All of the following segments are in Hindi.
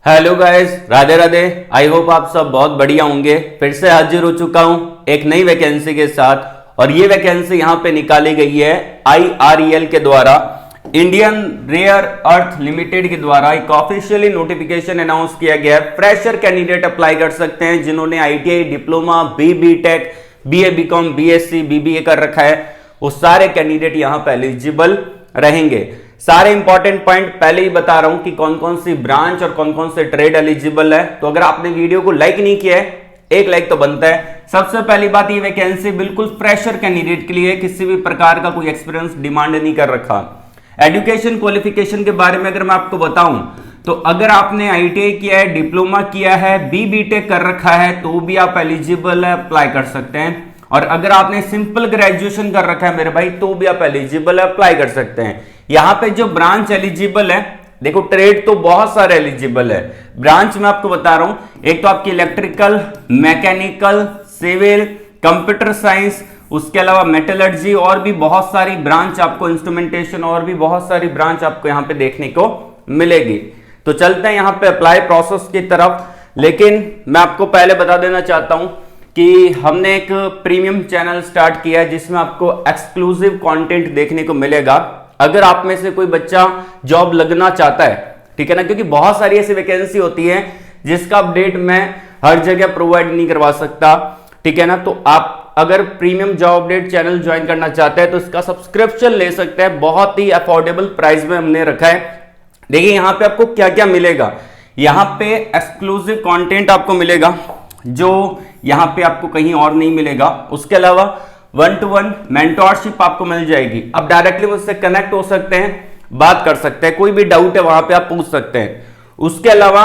Hello guys, Radhe Radhe. I hope आप सब बहुत बढ़िया होंगे। फिर से हाजिर हो चुका हूं एक नई वैकेंसी के साथ और ये वैकेंसी यहां पे निकाली गई है IREL के द्वारा, इंडियन रेयर अर्थ लिमिटेड के द्वारा एक ऑफिशियली नोटिफिकेशन अनाउंस किया गया है। फ्रेशर कैंडिडेट अप्लाई कर सकते हैं जिन्होंने ITI, diploma, BTech, BA, BCom, BSc, BBA कर रखा है, वो सारे कैंडिडेट यहां पर एलिजिबल रहेंगे। सारे इंपॉर्टेंट पॉइंट पहले ही बता रहा हूं कि कौन कौन सी ब्रांच और कौन कौन से ट्रेड एलिजिबल है। तो अगर आपने वीडियो को लाइक नहीं किया है, एक लाइक तो बनता है। सबसे पहली बात, ये वैकेंसी बिल्कुल फ्रेशर कैंडिडेट के लिए, किसी भी प्रकार का कोई एक्सपीरियंस डिमांड नहीं कर रखा। एजुकेशन क्वालिफिकेशन के बारे में अगर मैं आपको बताऊं तो अगर आपने ITI किया है, डिप्लोमा किया है, BTech कर रखा है तो भी आप एलिजिबल है, अप्लाई कर सकते हैं। और अगर आपने सिंपल ग्रेजुएशन कर रखा है मेरे भाई, तो भी आप एलिजिबल है, अप्लाई कर सकते हैं। यहां पे जो ब्रांच एलिजिबल है, देखो ट्रेड तो बहुत सारे एलिजिबल है, ब्रांच मैं आपको बता रहा हूं। एक तो आपकी electrical, mechanical, civil, computer science, उसके अलावा मेटलर्जी, और भी बहुत सारी ब्रांच आपको, इंस्ट्रूमेंटेशन, और भी बहुत सारी ब्रांच आपको यहां पे देखने को मिलेगी। तो चलते हैं यहां पे अप्लाई प्रोसेस की तरफ। लेकिन मैं आपको पहले बता देना चाहता हूं कि हमने एक प्रीमियम चैनल स्टार्ट किया है जिसमें आपको एक्सक्लूसिव कंटेंट देखने को मिलेगा। अगर आप में से कोई बच्चा जॉब लगना चाहता है, ठीक है ना, क्योंकि बहुत सारी ऐसी वैकेंसी होती है जिसका अपडेट मैं हर जगह प्रोवाइड नहीं करवा सकता, ठीक है ना। तो आप अगर premium job update channel join करना चाहते हैं तो इसका सब्सक्रिप्शन ले सकते हैं, बहुत ही अफोर्डेबल प्राइस में हमने रखा है। देखिए यहां पे आपको क्या क्या मिलेगा। यहां पे एक्सक्लूसिव कंटेंट आपको मिलेगा जो यहां पे आपको कहीं और नहीं मिलेगा। उसके अलावा 1-to-1 मेंटोरशिप आपको मिल जाएगी। आप डायरेक्टली मुझसे कनेक्ट हो सकते हैं, बात कर सकते हैं, कोई भी डाउट है वहां पे आप पूछ सकते हैं। उसके अलावा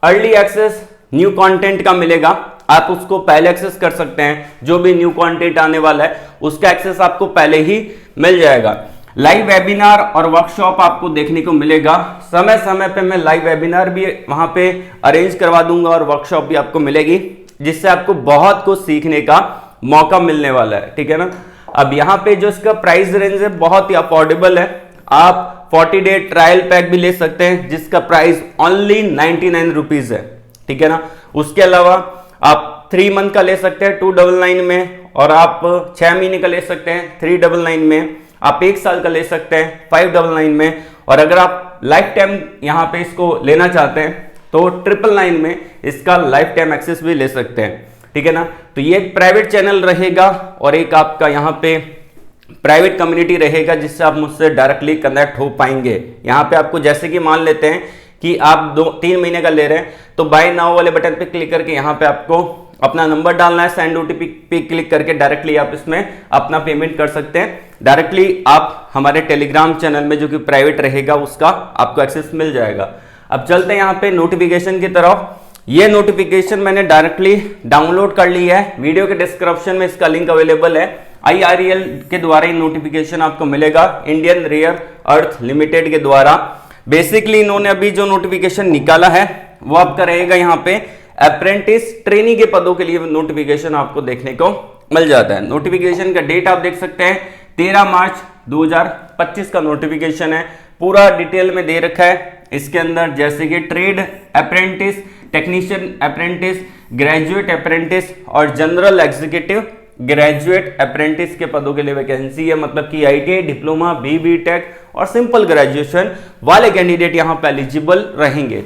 अर्ली एक्सेस न्यू कंटेंट का मिलेगा, आप उसको पहले एक्सेस कर सकते हैं। जो भी न्यू कंटेंट आने वाला है उसका एक्सेस आपको पहले ही मिल जाएगा। लाइव वेबिनार और वर्कशॉप आपको देखने को मिलेगा। समय समय पे मैं लाइव वेबिनार भी वहां पे अरेंज करवा दूंगा और वर्कशॉप भी आपको मिलेगी, जिससे आपको बहुत कुछ सीखने का मौका मिलने वाला है, ठीक है ना। अब यहाँ पे जो इसका प्राइस रेंज है बहुत ही अफोर्डेबल है। आप 40 डे ट्रायल पैक भी ले सकते हैं जिसका प्राइस ओनली 99 रुपीज है, ठीक है ना। उसके अलावा आप 3 मंथ का ले सकते हैं 299 में, और आप 6 महीने का ले सकते हैं 399 में, आप 1 साल का ले सकते हैं 599 में, और अगर आप लाइफ टाइम यहाँ पे इसको लेना चाहते हैं तो 999 में इसका लाइफ टाइम एक्सेस भी ले सकते हैं, ठीक है ना। तो ये एक प्राइवेट चैनल रहेगा और एक आपका यहाँ पे प्राइवेट कम्युनिटी रहेगा जिससे आप मुझसे डायरेक्टली कनेक्ट हो पाएंगे। यहाँ पे आपको जैसे कि मान लेते हैं कि आप 2-3 महीने का ले रहे हैं तो बाय नाउ वाले बटन पे क्लिक करके यहाँ पे आपको अपना नंबर डालना है, सेंड OTP पे क्लिक करके डायरेक्टली आप इसमें अपना पेमेंट कर सकते हैं। डायरेक्टली आप हमारे टेलीग्राम चैनल में जो कि प्राइवेट रहेगा उसका आपको एक्सेस मिल जाएगा। अब चलते हैं यहाँ पे नोटिफिकेशन की तरफ। ये नोटिफिकेशन मैंने डायरेक्टली डाउनलोड कर ली है, वीडियो के डिस्क्रिप्शन में इसका लिंक अवेलेबल है। IREL के द्वारा ये नोटिफिकेशन आपको मिलेगा, इंडियन रेयर अर्थ लिमिटेड के द्वारा। बेसिकली इन्होंने अभी जो नोटिफिकेशन निकाला है वो आपका रहेगा यहाँ पे अप्रेंटिस ट्रेनी के पदों के लिए नोटिफिकेशन आपको देखने को मिल जाता है। नोटिफिकेशन का डेट आप देख सकते हैं 13 मार्च 2025 का नोटिफिकेशन है। पूरा डिटेल में दे रखा है इसके अंदर, जैसे कि trade apprentice, technician apprentice, graduate apprentice और जनरल एग्जीक्यूटिव ग्रेजुएट अप्रेंटिस के पदों के लिए वैकेंसी है। मतलब कि ITI, डिप्लोमा, BTech और सिंपल ग्रेजुएशन वाले कैंडिडेट यहाँ पे एलिजिबल रहेंगे।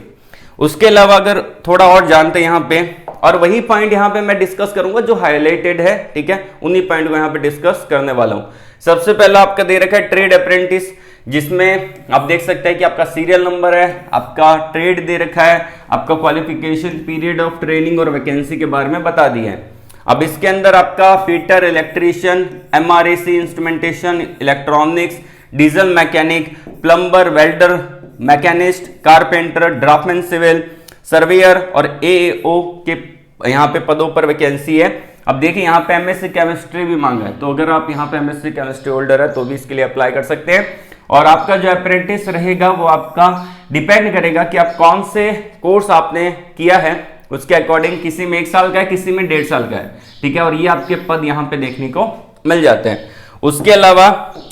उसके अलावा अगर थोड़ा और जानते हैं यहाँ पे, और वही पॉइंट यहाँ पे मैं डिस्कस करूंगा जो हाईलाइटेड है, ठीक है, उन्हीं पॉइंट को यहाँ पे डिस्कस करने वाला हूँ। सबसे पहला आपका दे रखा है ट्रेड अप्रेंटिस, जिसमें आप देख सकते हैं कि आपका सीरियल नंबर है, आपका ट्रेड दे रखा है, आपका क्वालिफिकेशन, पीरियड ऑफ ट्रेनिंग और वैकेंसी के बारे में बता दिए हैं। अब इसके अंदर आपका fitter, electrician, MRAC, instrumentation, electronics, diesel mechanic, plumber, welder, machinist, carpenter, draftsman civil, surveyor और AAO के यहाँ पे पदों पर वैकेंसी है। अब देखिए यहाँ पे MSc केमिस्ट्री भी मांगा है, तो अगर आप यहाँ पे MSc केमिस्ट्री होल्डर है तो भी इसके लिए अप्लाई कर सकते हैं। और आपका जो अप्रेंटिस रहेगा वो आपका डिपेंड करेगा कि आप कौन से कोर्स आपने किया है, उसके अकॉर्डिंग किसी में 1 साल का है, किसी में 1.5 साल का है, ठीक है। और ये आपके पद यहाँ पे देखने को मिल जाते हैं। उसके अलावा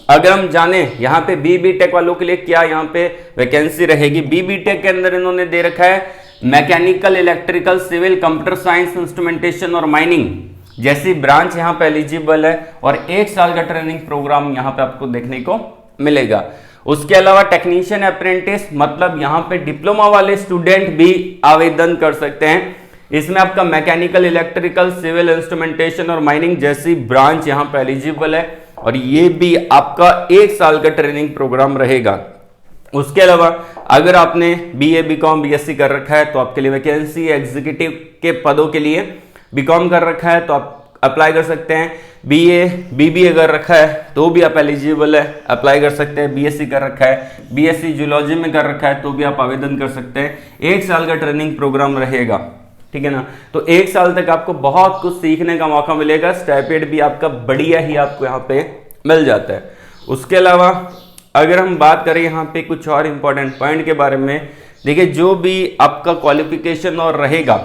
अगर हम जाने यहाँ पे BTech वालों के लिए क्या यहाँ पे वैकेंसी रहेगी, BTech के अंदर इन्होंने दे रखा है mechanical, electrical, civil, computer science, instrumentation और माइनिंग जैसी ब्रांच यहाँ पे एलिजिबल है और 1 साल का ट्रेनिंग प्रोग्राम यहाँ पे आपको देखने को मिलेगा। उसके अलावा टेक्नीशियन अप्रेंटिस, मतलब यहाँ पे डिप्लोमा वाले स्टूडेंट भी आवेदन कर सकते हैं। इसमें आपका मैकेनिकल, इलेक्ट्रिकल, सिविल, इंस्ट्रूमेंटेशन और माइनिंग जैसी ब्रांच यहाँ पे एलिजिबल है और ये भी आपका 1 साल का ट्रेनिंग प्रोग्राम रहेगा। उसके अलावा अगर आपने बीए, बीकॉम, बीएससी कर रखा है तो आपके लिए वैकेंसी, एग्जीक्यूटिव के पदों के लिए बीकॉम कर रखा है तो आप अप्लाई कर सकते हैं। बीए, बीबीए कर रखा है तो भी आप एलिजिबल है, अप्लाई कर सकते हैं। बीएससी कर रखा है, बीएससी जूलॉजी में कर रखा है तो भी आप आवेदन कर सकते हैं। 1 साल का ट्रेनिंग प्रोग्राम रहेगा, ठीक है ना। तो 1 साल तक आपको बहुत कुछ सीखने का मौका मिलेगा। स्टाइपेंड भी आपका बढ़िया ही आपको यहाँ पे मिल जाता है। उसके अलावा अगर हम बात करें यहाँ पे कुछ और इंपॉर्टेंट पॉइंट के बारे में, देखिए जो भी आपका क्वालिफिकेशन और रहेगा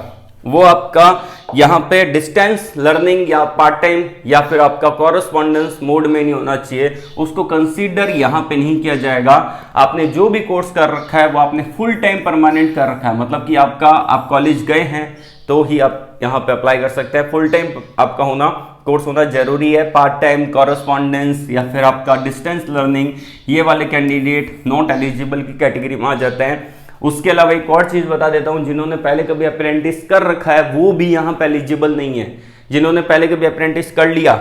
वो आपका यहाँ पे डिस्टेंस लर्निंग या पार्ट टाइम या फिर आपका कॉरेस्पॉन्डेंस मोड में नहीं होना चाहिए, उसको कंसीडर यहाँ पे नहीं किया जाएगा। आपने जो भी कोर्स कर रखा है वो आपने फुल टाइम परमानेंट कर रखा है, मतलब कि आप कॉलेज गए हैं तो ही आप यहाँ पे अप्लाई कर सकते हैं। फुल टाइम आपका कोर्स होना जरूरी है। पार्ट टाइम, कॉरेस्पॉन्डेंस या फिर आपका डिस्टेंस लर्निंग, ये वाले कैंडिडेट नॉट एलिजिबल की कैटेगरी में आ जाते हैं। उसके अलावा एक और चीज बता देता हूं, जिन्होंने पहले कभी अप्रेंटिस कर रखा है वो भी यहाँ पे एलिजिबल नहीं है। जिन्होंने पहले कभी अप्रेंटिस कर लिया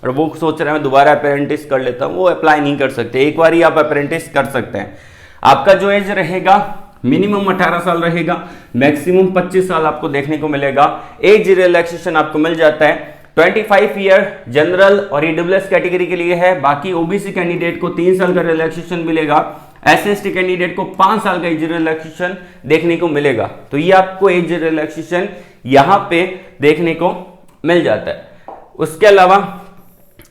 और वो सोच रहे हैं मैं दोबारा अप्रेंटिस कर लेता हूं, वो अप्लाई नहीं कर सकते। एक बार ही आप अप्रेंटिस कर सकते हैं। आपका जो एज रहेगा मिनिमम 18 साल रहेगा, मैक्सिमम 25 साल आपको देखने को मिलेगा। एज रिलैक्सेशन आपको मिल जाता है 25 ईयर जनरल और ईडब्ल्यूएस कैटेगरी के लिए है। बाकी ओबीसी कैंडिडेट को 3 साल का रिलैक्सेशन मिलेगा। एसएसटी कैंडिडेट को 5 साल का एज रिलैक्सेशन देखने को मिलेगा। तो ये आपको एज रिलैक्सेशन यहां पे देखने को मिल जाता है। उसके अलावा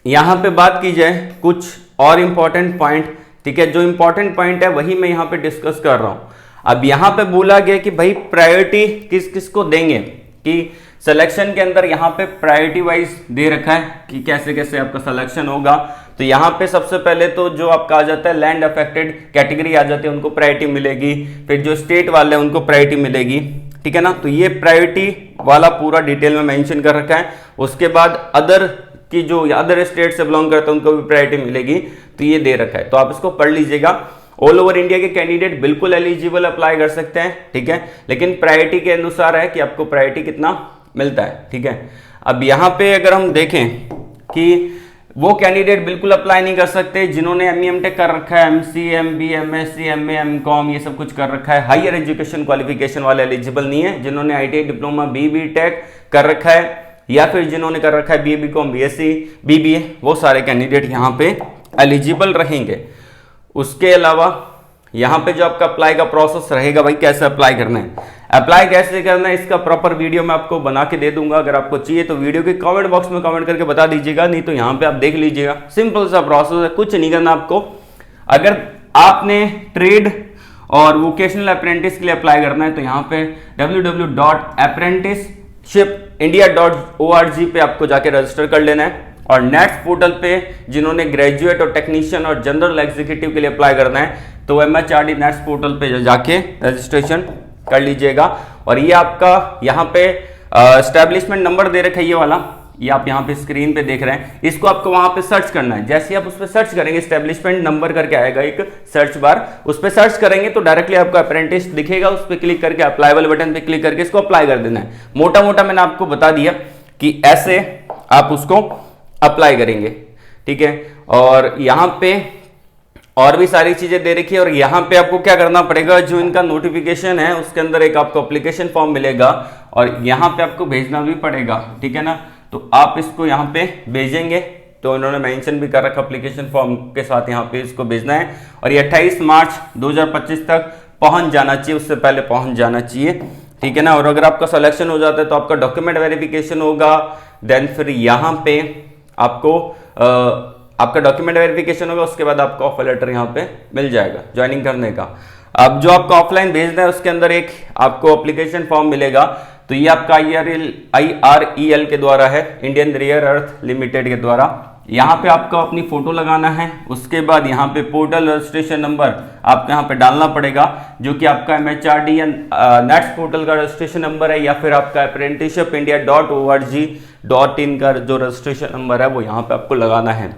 यहां पे बात की जाए कुछ और इंपॉर्टेंट पॉइंट, ठीक है, जो इंपॉर्टेंट पॉइंट है वही मैं यहां पे डिस्कस कर रहा हूं। अब यहां पे बोला गया कि भाई प्रायोरिटी किस किस को देंगे, कि सिलेक्शन के अंदर यहाँ पे प्रायोरिटी वाइज दे रखा है कि कैसे कैसे आपका सिलेक्शन होगा। तो यहाँ पे सबसे पहले तो जो आपका आ जाता है लैंड अफेक्टेड कैटेगरी आ जाती है, उनको प्रायोरिटी मिलेगी। फिर जो स्टेट वाले हैं उनको प्रायोरिटी मिलेगी, ठीक है ना। तो ये प्रायोरिटी वाला पूरा डिटेल में मेंशन कर रखा है। उसके बाद अदर की जो अदर स्टेट से बिलोंग करते हैं उनको भी प्रायोरिटी मिलेगी, तो ये दे रखा है, तो आप इसको पढ़ लीजिएगा। ऑल ओवर इंडिया के कैंडिडेट बिल्कुल एलिजिबल अप्लाई कर सकते हैं, ठीक है, लेकिन प्रायोरिटी के अनुसार है कि आपको प्रायोरिटी कितना मिलता है, ठीक है। अब यहाँ पे अगर हम देखें कि वो कैंडिडेट बिल्कुल अप्लाई नहीं कर सकते जिन्होंने एमई टेक कर रखा है, MC, MB, MSc, MA, MCom ये सब कुछ कर रखा है। हायर एजुकेशन क्वालिफिकेशन वाले एलिजिबल नहीं है। जिन्होंने आईटीआई, डिप्लोमा, बी टेक कर रखा है या फिर जिन्होंने कर रखा है बीए, बीकॉम, बीएससी, बीबीए, वो सारे कैंडिडेट यहाँ पे एलिजिबल रहेंगे। उसके अलावा यहाँ पे जो आपका अप्लाई का प्रोसेस रहेगा, भाई कैसे अप्लाई करना है, अप्लाई कैसे करना है, इसका प्रॉपर वीडियो मैं आपको बना के दे दूंगा। अगर आपको चाहिए तो वीडियो के कमेंट बॉक्स में कमेंट करके बता दीजिएगा, नहीं तो यहाँ पे आप देख लीजिएगा। सिंपल सा प्रोसेस है, कुछ नहीं करना आपको। अगर आपने ट्रेड और वोकेशनल अप्रेंटिस के लिए अप्लाई करना है तो यहाँ पे www.apprenticeshipindia.org पे आपको जाके रजिस्टर कर लेना है। और नेट्स पोर्टल पे जिन्होंने ग्रेजुएट और टेक्नीशियन और जनरल एग्जीक्यूटिव के लिए अप्लाई करना है तो MHRD नेट्स पोर्टल पे जाके रजिस्ट्रेशन कर लीजिएगा। और ये आपका यहाँ पे एस्टेब्लिशमेंट नंबर दे रखा है, ये वाला, ये आप यहाँ पे स्क्रीन पे देख रहे हैं, इसको आपको वहां पे सर्च करना है। जैसे आप उस पर सर्च करेंगे एस्टेब्लिशमेंट नंबर करके आएगा एक सर्च बार, उस पर सर्च करेंगे तो डायरेक्टली आपको अप्रेंटिस दिखेगा, उस पर क्लिक करके अप्लाई वाले बटन पे क्लिक करके इसको अप्लाई कर देना है। मोटा मोटा मैंने आपको बता दिया कि ऐसे आप उसको अप्लाई करेंगे, ठीक है। और यहाँ पे और भी सारी चीजें दे रखी है। और यहाँ पे आपको क्या करना पड़ेगा, जो इनका नोटिफिकेशन है उसके अंदर एक आपको एप्लीकेशन फॉर्म मिलेगा और यहाँ पे आपको भेजना भी पड़ेगा, ठीक है ना। तो आप इसको यहाँ पे भेजेंगे, तो इन्होंने मेंशन भी कर रखा एप्लीकेशन फॉर्म के साथ यहाँ पे इसको भेजना है। और ये 28 मार्च 2025 तक पहुंच जाना चाहिए, उससे पहले पहुंच जाना चाहिए, ठीक है ना। और अगर आपका सिलेक्शन हो जाता है तो आपका डॉक्यूमेंट वेरिफिकेशन होगा, देन फिर यहाँ पे आपको आपका डॉक्यूमेंट वेरिफिकेशन होगा, उसके बाद आपको ऑफर लेटर यहाँ पे मिल जाएगा ज्वाइनिंग करने का। अब जो आपको ऑफलाइन भेजना है उसके अंदर एक आपको एप्लीकेशन फॉर्म मिलेगा, तो ये आपका IREL के द्वारा है, इंडियन रेयर अर्थ लिमिटेड के द्वारा। यहाँ पे आपको अपनी फोटो लगाना है। उसके बाद यहाँ पे पोर्टल रजिस्ट्रेशन नंबर आपको यहाँ पे डालना पड़ेगा, जो कि आपका MHRD या नेट्स पोर्टल का रजिस्ट्रेशन नंबर है, या फिर आपका apprenticeshipindia.org.in का जो रजिस्ट्रेशन नंबर है वो यहाँ पे आपको लगाना है।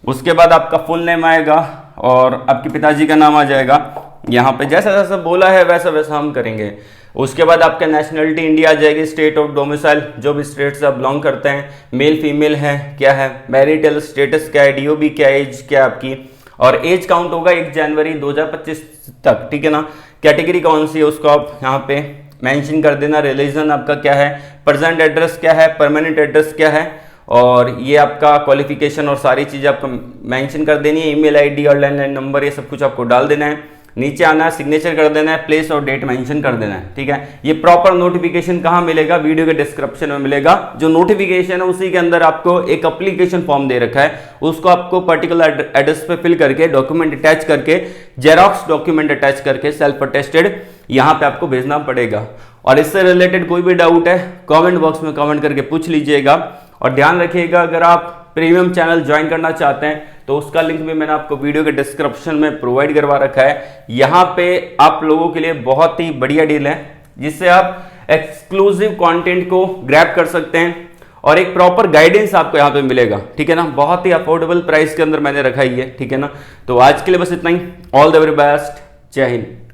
उसके बाद आपका फुल नेम आएगा और आपके पिताजी का नाम आ जाएगा। यहाँ पे जैसा जैसा बोला है वैसा वैसा हम करेंगे। उसके बाद आपका नेशनलिटी इंडिया आ जाएगी, स्टेट ऑफ डोमिसाइल जो भी स्टेट से आप बिलोंग करते हैं, मेल फीमेल है क्या है, मैरिटल स्टेटस क्या है, DOB क्या एज क्या है आपकी, और एज काउंट होगा 1 जनवरी 2025 तक, ठीक है ना। कैटेगरी कौन सी है उसको आप यहाँ पे मेंशन कर देना। रिलीजन आपका क्या है, प्रेजेंट एड्रेस क्या है, परमानेंट एड्रेस क्या है, और ये आपका क्वालिफिकेशन और सारी चीज़ें आपको मेंशन कर देनी है। ईमेल आईडी और लैंडलाइन नंबर ये सब कुछ आपको डाल देना है। नीचे आना है, सिग्नेचर कर देना है, प्लेस और डेट मेंशन कर देना है, ठीक है। ये प्रॉपर नोटिफिकेशन कहाँ मिलेगा, वीडियो के डिस्क्रिप्शन में मिलेगा। जो नोटिफिकेशन है उसी के अंदर आपको एक एप्लीकेशन फॉर्म दे रखा है, उसको आपको पर्टिकुलर एड्रेस पे फिल करके डॉक्यूमेंट अटैच करके, जेरॉक्स डॉक्यूमेंट अटैच करके सेल्फ अटेस्टेड यहाँ पे आपको भेजना पड़ेगा। और इससे रिलेटेड कोई भी डाउट है कमेंट बॉक्स में कमेंट करके पूछ लीजिएगा। और ध्यान रखिएगा, अगर आप प्रीमियम चैनल ज्वाइन करना चाहते हैं तो उसका लिंक भी मैंने आपको वीडियो के डिस्क्रिप्शन में प्रोवाइड करवा रखा है। यहाँ पे आप लोगों के लिए बहुत ही बढ़िया डील है, जिससे आप एक्सक्लूसिव कंटेंट को ग्रैब कर सकते हैं और एक प्रॉपर गाइडेंस आपको यहाँ पे मिलेगा, ठीक है ना। बहुत ही अफोर्डेबल प्राइस के अंदर मैंने रखा ही है, ठीक है ना। तो आज के लिए बस इतना ही। ऑल द वेरी बेस्ट, जय हिंद।